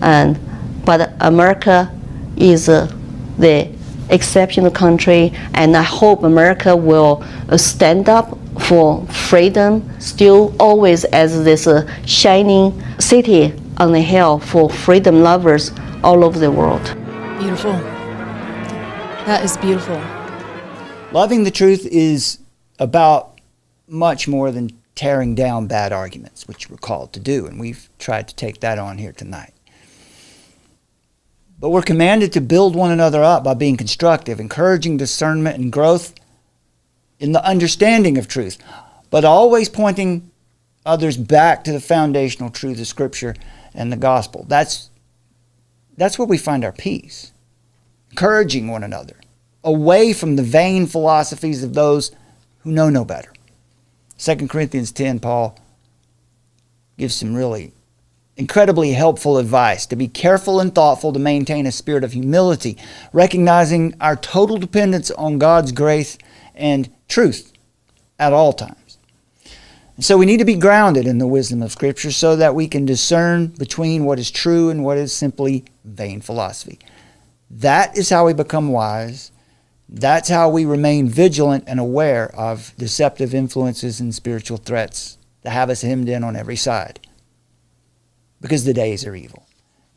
M: But America is the exceptional country, and I hope America will stand up for freedom, still always as this shining city on the hill for freedom lovers all over the world.
D: Beautiful. That is beautiful.
F: Loving the truth is about much more than tearing down bad arguments, which we're called to do, and we've tried to take that on here tonight. But we're commanded to build one another up by being constructive, encouraging discernment and growth in the understanding of truth, but always pointing others back to the foundational truth of Scripture and the gospel. That's where we find our peace. Encouraging one another, away from the vain philosophies of those who know no better. 2 Corinthians 10, Paul gives some really incredibly helpful advice to be careful and thoughtful to maintain a spirit of humility, recognizing our total dependence on God's grace and truth at all times. And so we need to be grounded in the wisdom of Scripture so that we can discern between what is true and what is simply vain philosophy. That is how we become wise. That's how we remain vigilant and aware of deceptive influences and spiritual threats that have us hemmed in on every side. Because the days are evil.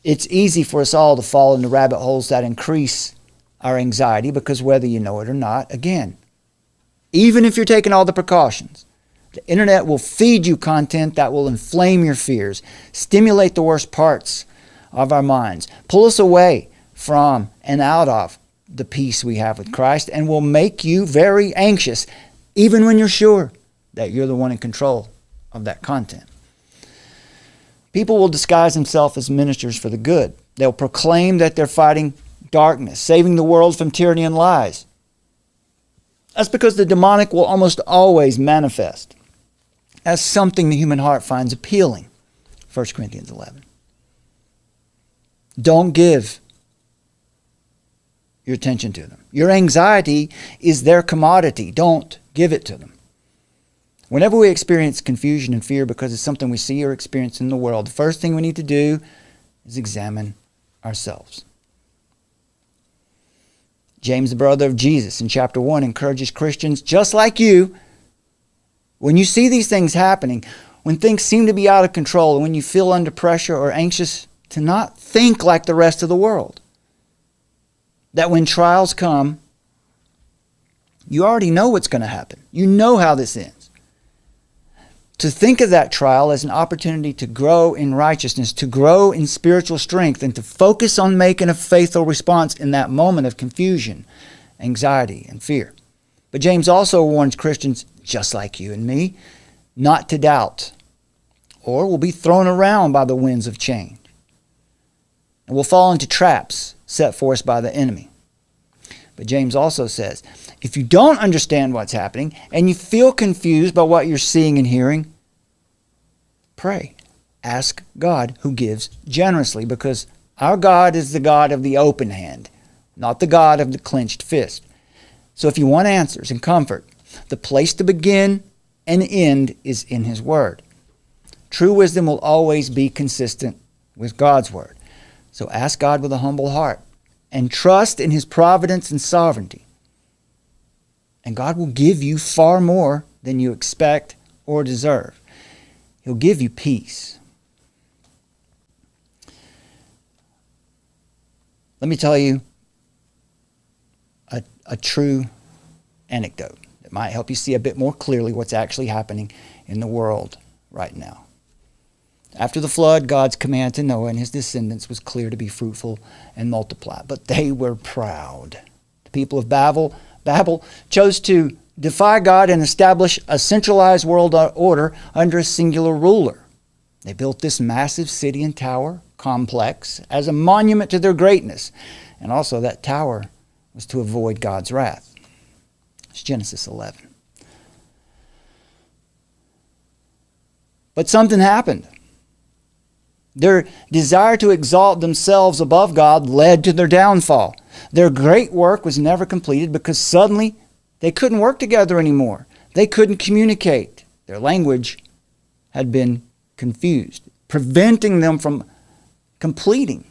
F: It's easy for us all to fall into rabbit holes that increase our anxiety, because whether you know it or not, again, even if you're taking all the precautions, the internet will feed you content that will inflame your fears, stimulate the worst parts of our minds, pull us away from and out of the peace we have with Christ, and will make you very anxious, even when you're sure that you're the one in control of that content. People will disguise themselves as ministers for the good. They'll proclaim that they're fighting darkness, saving the world from tyranny and lies. That's because the demonic will almost always manifest as something the human heart finds appealing. 1 Corinthians 11. Don't give your attention to them. Your anxiety is their commodity. Don't give it to them. Whenever we experience confusion and fear because it's something we see or experience in the world, the first thing we need to do is examine ourselves. James, the brother of Jesus, in chapter 1, encourages Christians just like you, when you see these things happening, when things seem to be out of control, when you feel under pressure or anxious, to not think like the rest of the world. That when trials come, you already know what's going to happen. You know how this ends. To think of that trial as an opportunity to grow in righteousness, to grow in spiritual strength, and to focus on making a faithful response in that moment of confusion anxiety, and fear. But James also warns Christians, just like you and me, not to doubt, or we'll be thrown around by the winds of change. And we'll fall into traps set for us by the enemy. But James also says, if you don't understand what's happening and you feel confused by what you're seeing and hearing, pray. Ask God, who gives generously, because our God is the God of the open hand, not the God of the clenched fist. So if you want answers and comfort, the place to begin and end is in His Word. True wisdom will always be consistent with God's Word. So ask God with a humble heart and trust in His providence and sovereignty. And God will give you far more than you expect or deserve. He'll give you peace. Let me tell you a true anecdote that might help you see a bit more clearly what's actually happening in the world right now. After the flood, God's command to Noah and his descendants was clear to be fruitful and multiply. But they were proud. The people of Babel chose to defy God and establish a centralized world order under a singular ruler. They built this massive city and tower complex as a monument to their greatness. And also that tower was to avoid God's wrath. It's Genesis 11. But something happened. Their desire to exalt themselves above God led to their downfall. Their great work was never completed because suddenly they couldn't work together anymore. They couldn't communicate. Their language had been confused, preventing them from completing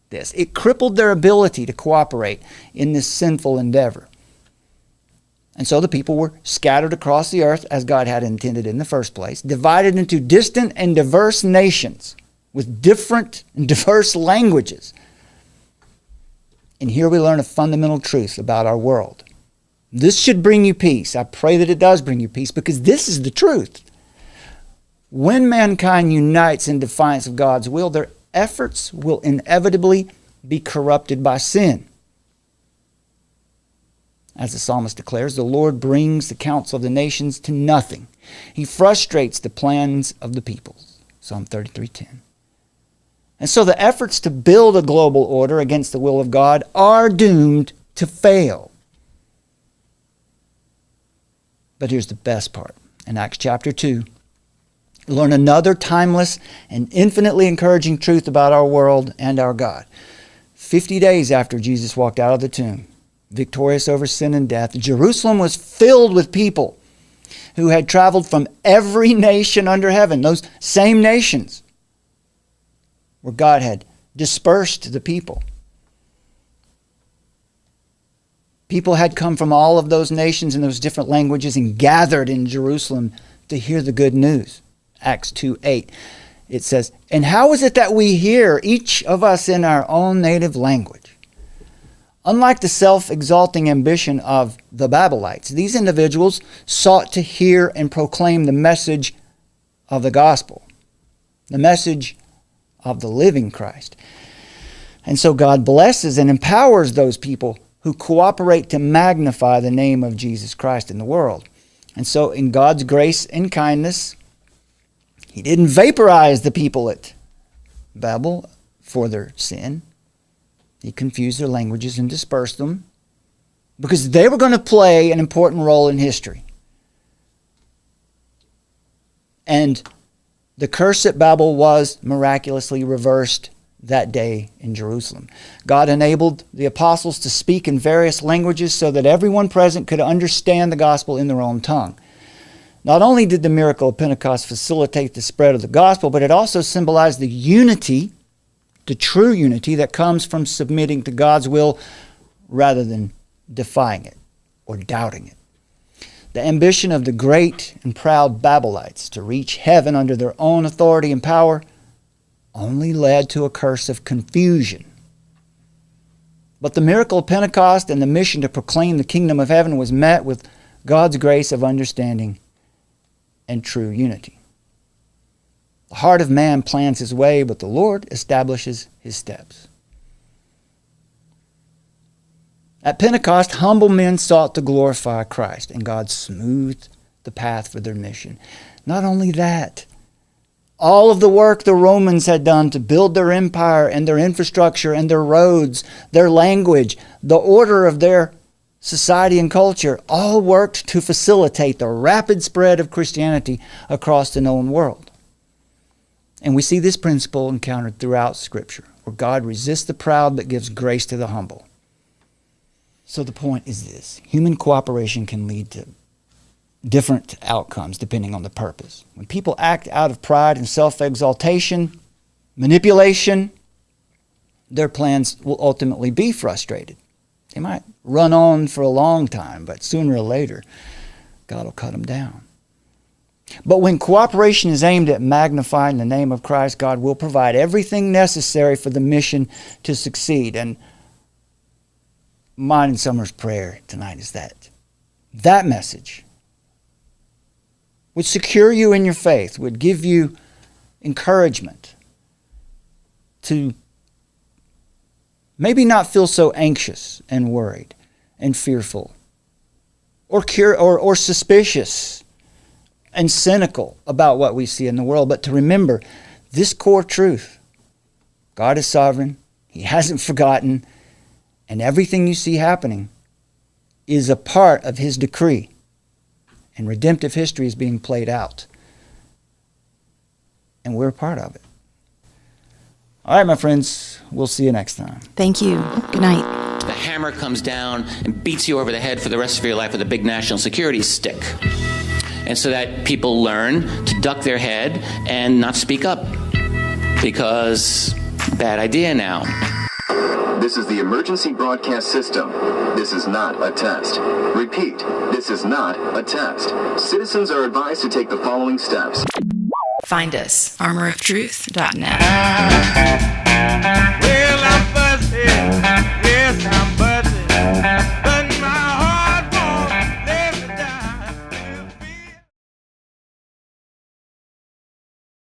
F: this. It crippled their ability to cooperate in this sinful endeavor. And so the people were scattered across the earth as God had intended in the first place, divided into distant and diverse nations with different and diverse languages. And here we learn a fundamental truth about our world. This should bring you peace. I pray that it does bring you peace, because this is the truth. When mankind unites in defiance of God's will, their efforts will inevitably be corrupted by sin. As the psalmist declares, the Lord brings the counsel of the nations to nothing. He frustrates the plans of the peoples. Psalm 33:10. And so the efforts to build a global order against the will of God are doomed to fail. But here's the best part. In Acts chapter 2, we learn another timeless and infinitely encouraging truth about our world and our God. 50 days after Jesus walked out of the tomb, victorious over sin and death, Jerusalem was filled with people who had traveled from every nation under heaven, those same nations where God had dispersed the people. People had come from all of those nations and those different languages and gathered in Jerusalem to hear the good news. Acts 2:8. It says, "And how is it that we hear, each of us in our own native language?" Unlike the self-exalting ambition of the Babylonites, these individuals sought to hear and proclaim the message of the gospel, the message of the living Christ. And so God blesses and empowers those people who cooperate to magnify the name of Jesus Christ in the world. And so in God's grace and kindness, He didn't vaporize the people at Babel for their sin. He confused their languages and dispersed them because they were going to play an important role in history. And the curse at Babel was miraculously reversed that day in Jerusalem. God enabled the apostles to speak in various languages so that everyone present could understand the gospel in their own tongue. Not only did the miracle of Pentecost facilitate the spread of the gospel, but it also symbolized the unity, the true unity that comes from submitting to God's will rather than defying it or doubting it. The ambition of the great and proud Babylonites to reach heaven under their own authority and power only led to a curse of confusion. But the miracle of Pentecost and the mission to proclaim the kingdom of heaven was met with God's grace of understanding and true unity. The heart of man plans his way, but the Lord establishes his steps. At Pentecost, humble men sought to glorify Christ, and God smoothed the path for their mission. Not only that, all of the work the Romans had done to build their empire and their infrastructure and their roads, their language, the order of their society and culture, all worked to facilitate the rapid spread of Christianity across the known world. And we see this principle encountered throughout Scripture, where God resists the proud but gives grace to the humble. So the point is this: human cooperation can lead to different outcomes depending on the purpose. When people act out of pride and self-exaltation, manipulation, their plans will ultimately be frustrated. They might run on for a long time, but sooner or later, God will cut them down. But when cooperation is aimed at magnifying the name of Christ, God will provide everything necessary for the mission to succeed. And mine and Summer's prayer tonight is that message would secure you in your faith, would give you encouragement to maybe not feel so anxious and worried and fearful or suspicious and cynical about what we see in the world, but to remember this core truth: God is sovereign, He hasn't forgotten, and everything you see happening is a part of His decree. And redemptive history is being played out. And we're a part of it. All right, my friends, we'll see you next time.
D: Thank you. Good night.
N: The hammer comes down and beats you over the head for the rest of your life with a big national security stick. And so that people learn to duck their head and not speak up. Because bad idea now.
O: This is the emergency broadcast system. This is not a test. Repeat, this is not a test. Citizens are advised to take the following steps.
D: Find us, armoroftruth.net.
C: Well, I'm busted. Yes, I'm